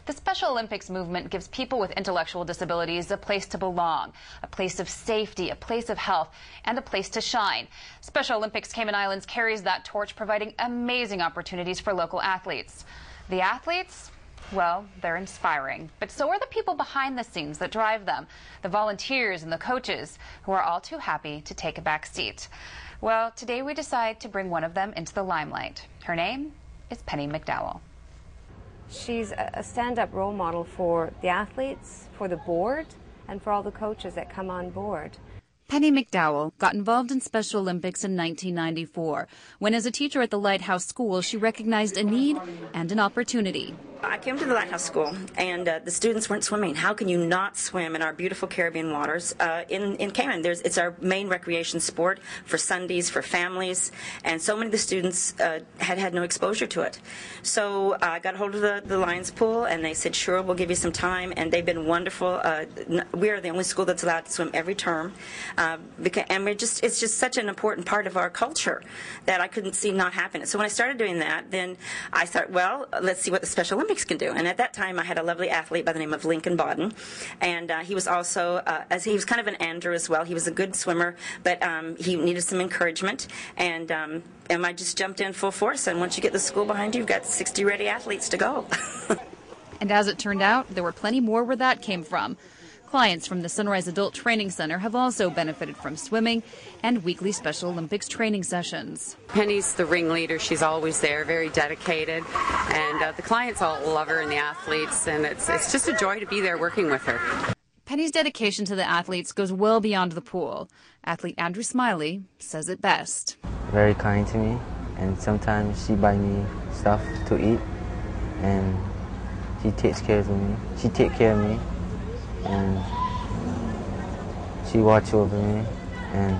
The Special Olympics movement gives people with intellectual disabilities a place to belong, a place of safety, a place of health, and a place to shine. Special Olympics Cayman Islands carries that torch, providing amazing opportunities for local athletes. The athletes? Well, they're inspiring, but so are the people behind the scenes that drive them, the volunteers and the coaches, who are all too happy to take a back seat. Well, today we decide to bring one of them into the limelight. Her name is Penny McDowall. She's a stand-up role model for the athletes, for the board, and for all the coaches that come on board. Penny McDowall got involved in Special Olympics in 1994, when as a teacher at the Lighthouse School, she recognized a need and an opportunity. I came to the Lighthouse School, and the students weren't swimming. How can you not swim in our beautiful Caribbean waters? In Cayman, it's our main recreation sport for Sundays, for families, and so many of the students had no exposure to it. So I got a hold of the Lions Pool, and they said, sure, we'll give you some time, and they've been wonderful. We are the only school that's allowed to swim every term, and it's just such an important part of our culture that I couldn't see not happening. So when I started doing that, then I thought, well, let's see what the Special Olympics can do. And at that time, I had a lovely athlete by the name of Lincoln Bodden, and he was also, he was kind of an Andrew as well. He was a good swimmer, but he needed some encouragement, and I just jumped in full force. And once you get the school behind you, you've got 60 ready athletes to go. And as it turned out, there were plenty more where that came from. Clients from the Sunrise Adult Training Center have also benefited from swimming and weekly Special Olympics training sessions. Penny's the ringleader. She's always there, very dedicated, and the clients all love her and the athletes, and it's just a joy to be there working with her. Penny's dedication to the athletes goes well beyond the pool. Athlete Andrew Smiley says it best. Very kind to me, and sometimes she buys me stuff to eat, and she takes care of me. She takes care of me. And she watches over me, and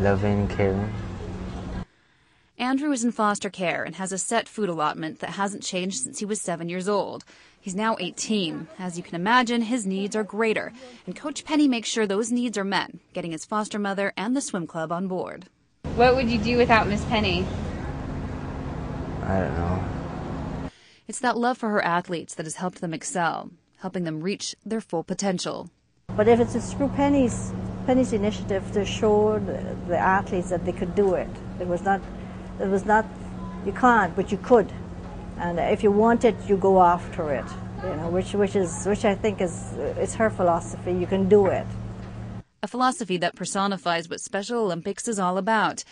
loving and caring. Andrew is in foster care and has a set food allotment that hasn't changed since he was 7 years old. He's now 18. As you can imagine, his needs are greater, and Coach Penny makes sure those needs are met, getting his foster mother and the swim club on board. What would you do without Miss Penny? I don't know. It's that love for her athletes that has helped them excel, helping them reach their full potential. But if it's through Penny's initiative to show the athletes that they could do it, it was not, you can't, but you could. And if you want it, you go after it, you know, which I think is her philosophy. You can do it. A philosophy that personifies what Special Olympics is all about.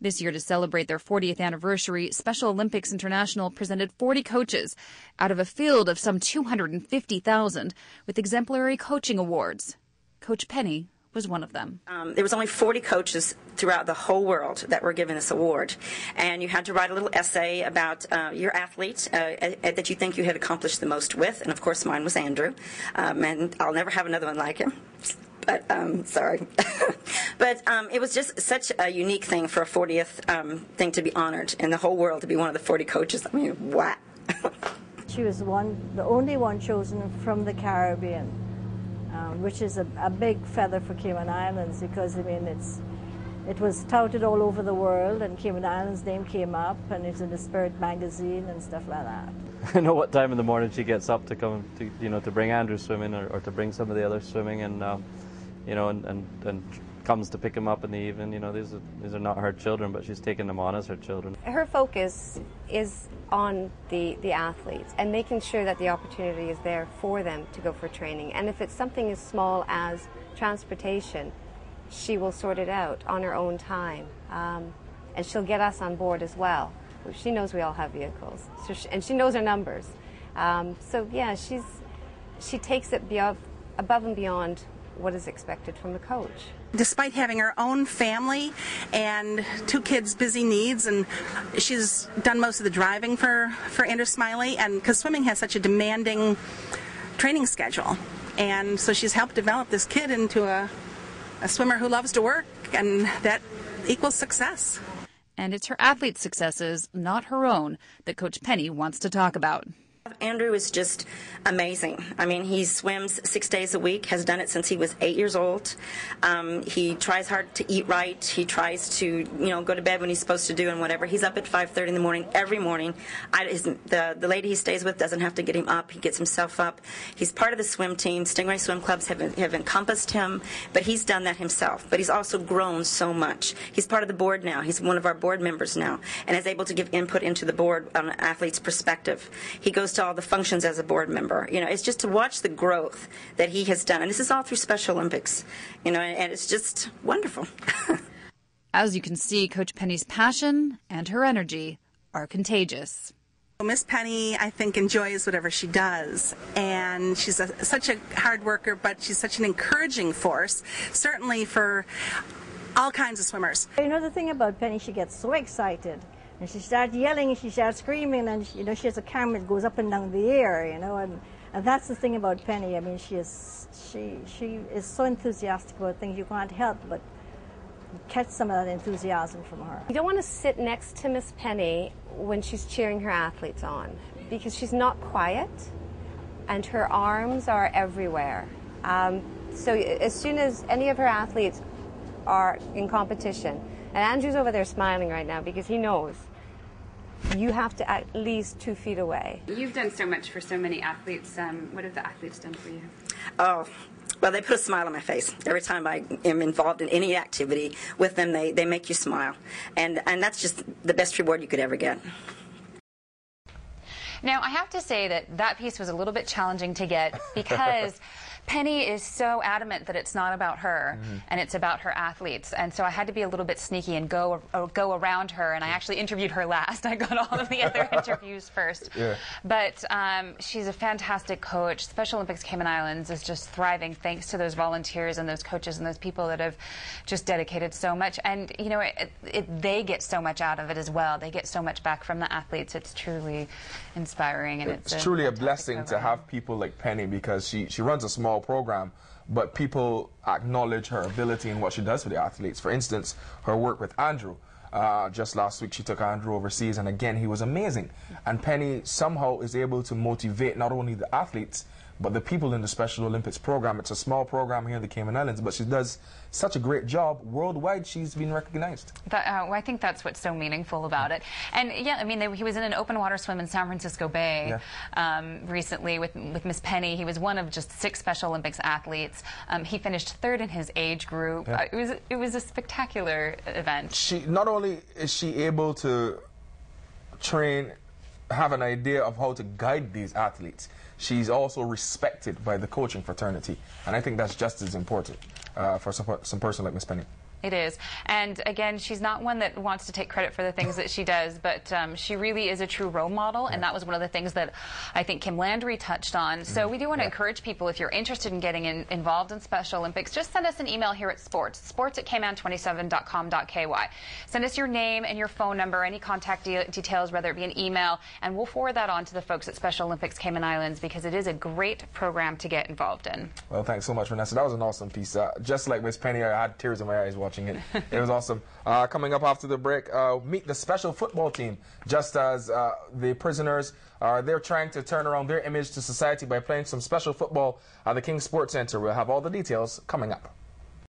This year, to celebrate their 40th anniversary, Special Olympics International presented 40 coaches out of a field of some 250,000 with exemplary coaching awards. Coach Penny was one of them. There was only 40 coaches throughout the whole world that were given this award, and you had to write a little essay about your athlete that you think you had accomplished the most with, and of course mine was Andrew, and I'll never have another one like him. But sorry. But it was just such a unique thing for a 40th thing to be honored in the whole world, to be one of the 40 coaches. I mean, wow. She was the only one chosen from the Caribbean, which is a big feather for Cayman Islands, because I mean it was touted all over the world, and Cayman Islands' name came up, and it's in the Spirit magazine and stuff like that. I know what time in the morning she gets up to come to bring Andrew swimming, or to bring some of the others swimming, and and comes to pick him up in the evening. You know, these are not her children, but she's taking them on as her children. Her focus is on the athletes and making sure that the opportunity is there for them to go for training. And if it's something as small as transportation, she will sort it out on her own time, and she'll get us on board as well. She knows we all have vehicles, and she knows our numbers. So yeah, she takes it above and beyond what is expected from a coach. Despite having her own family and 2 kids' busy needs, and she's done most of the driving for Andrew Smiley, and because swimming has such a demanding training schedule, and so she's helped develop this kid into a swimmer who loves to work, and that equals success. And it's her athletes' successes, not her own, that Coach Penny wants to talk about. have. Andrew is just amazing. I mean, he swims 6 days a week, has done it since he was 8 years old. He tries hard to eat right. He tries to, go to bed when he's supposed to do and whatever. He's up at 5:30 in the morning every morning. The lady he stays with doesn't have to get him up. He gets himself up. He's part of the swim team. Stingray Swim Clubs have encompassed him, but he's done that himself. But he's also grown so much. He's part of the board now. He's one of our board members now, and is able to give input into the board on an athlete's perspective. He goes to all the functions as a board member. It's just to watch the growth that he has done, and this is all through Special Olympics. And it's just wonderful. As you can see, Coach Penny's passion and her energy are contagious. Miss Penny, I think, enjoys whatever she does, and she's such a hard worker, but she's such an encouraging force, certainly for all kinds of swimmers. The thing about Penny, she gets so excited, and she starts yelling, and she starts screaming, and she has a camera that goes up and down the air, and that's the thing about Penny. I mean, she is so enthusiastic about things you can't help but catch some of that enthusiasm from her. You don't want to sit next to Miss Penny when she's cheering her athletes on, because she's not quiet and her arms are everywhere. So as soon as any of her athletes are in competition, and Andrew's over there smiling right now because he knows you have to at least 2 feet away. You've done so much for so many athletes. What have the athletes done for you? Oh, well, they put a smile on my face. Every time I am involved in any activity with them, they make you smile. And that's just the best reward you could ever get. Now, I have to say that piece was a little bit challenging to get because Penny is so adamant that it's not about her and it's about her athletes, and so I had to be a little bit sneaky and go around her, and I actually interviewed her last. I got all of the other interviews first. Yeah. But she's a fantastic coach. Special Olympics Cayman Islands is just thriving thanks to those volunteers and those coaches and those people that have just dedicated so much, and they get so much out of it as well. They get so much back from the athletes. It's truly inspiring, and it's truly a blessing to have people like Penny, because she runs a small program, but people acknowledge her ability and what she does for the athletes. For instance, her work with Andrew. Just last week she took Andrew overseas, and again he was amazing. And Penny somehow is able to motivate not only the athletes but the people in the Special Olympics program. It's a small program here in the Cayman Islands, but she does such a great job. Worldwide, she's been recognized. I think that's what's so meaningful about it. And yeah, I mean, he was in an open water swim in San Francisco Bay recently with Miss Penny. He was one of just 6 Special Olympics athletes. He finished 3rd in his age group. It was a spectacular event. Not only is she able to train, have an idea of how to guide these athletes, she's also respected by the coaching fraternity, and I think that's just as important for some person like Miss Penny. It is. And again, she's not one that wants to take credit for the things that she does, but she really is a true role model, and that was one of the things that I think Kim Landry touched on. So we do want to encourage people, if you're interested in getting involved in Special Olympics, just send us an email here at sports@cayman27.com.ky. Send us your name and your phone number, any contact details, whether it be an email, and we'll forward that on to the folks at Special Olympics Cayman Islands, because it is a great program to get involved in. Well, thanks so much, Vanessa. That was an awesome piece. Just like Miss Penny, I had tears in my eyes watching it. It was awesome. Coming up after the break, meet the special football team. Just as the prisoners they're trying to turn around their image to society by playing some special football at the King Sports Center. We'll have all the details coming up.